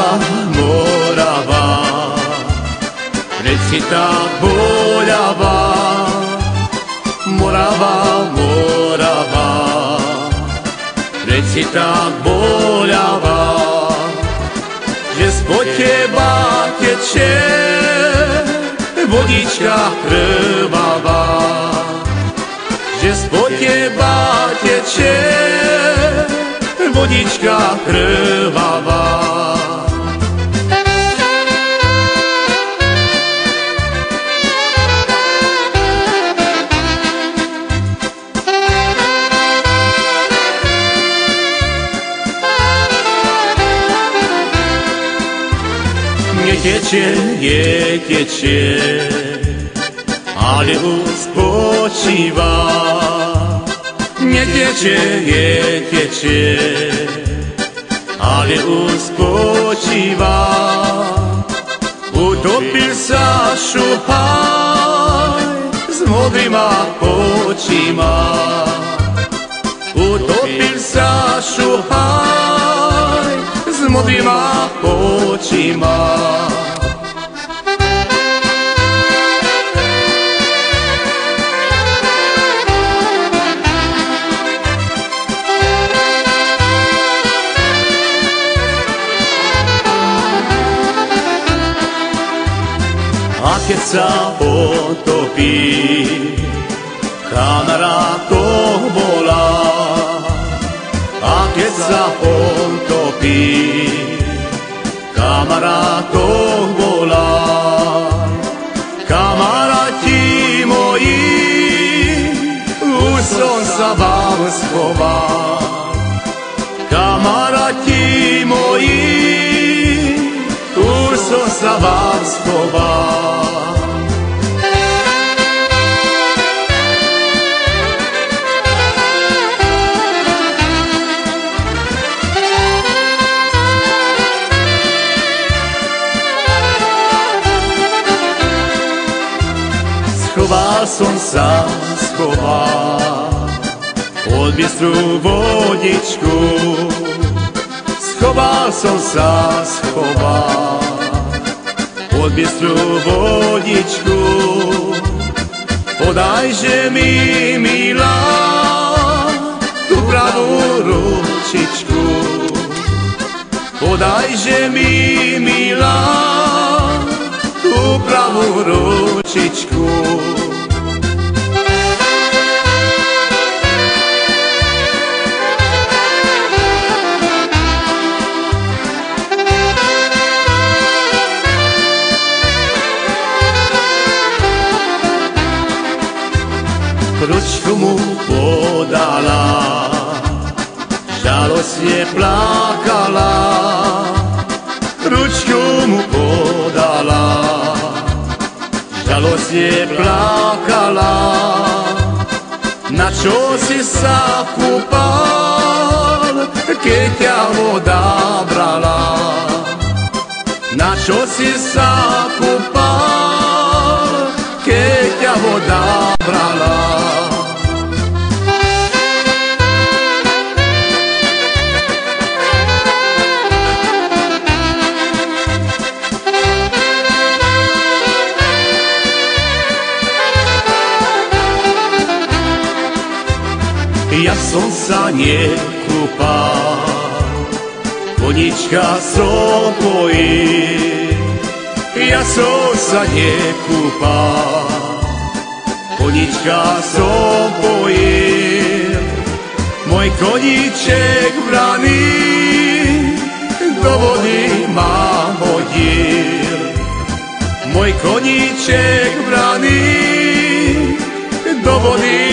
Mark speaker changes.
Speaker 1: Morava, Morava, reci tak boľavá. Morava, Morava, reci tak boľavá, že spod teba teče vodička krvavá, že spod teba teče vodička krvavá. Neteče, ale uspočíva. Neteče, ale uspočíva. Utopil sa šuhaj s modrýma očima. Utopil sa šuhaj s modrýma očima. A keď sa potopí, kamarátov volá. A keď sa potopí, kamarátov volá. Kamaráti moji, už som sa vám schoval. Kamaráti moji, už som sa vám schoval. Schoval som sa, pod bystrú vodičku. Schoval som sa, pod bystrú vodičku. Podajže mi, milá, tú pravú ručičku. Podajže mi, milá, tú pravú ručičku. Ručku mu podala, žalostne plakala. Ručku mu podala, žalostne plakala. Na čo si sa kúpal, keď ťa voda brala? Na čo si sa kúpal, keď ťa voda brala? Ja som sa nekúpal, vodička som pojil. Ja som sa nekúpal, vodička som pojil. Môj koníček vraný do vody ma hodil. Môj koníček vraný do vody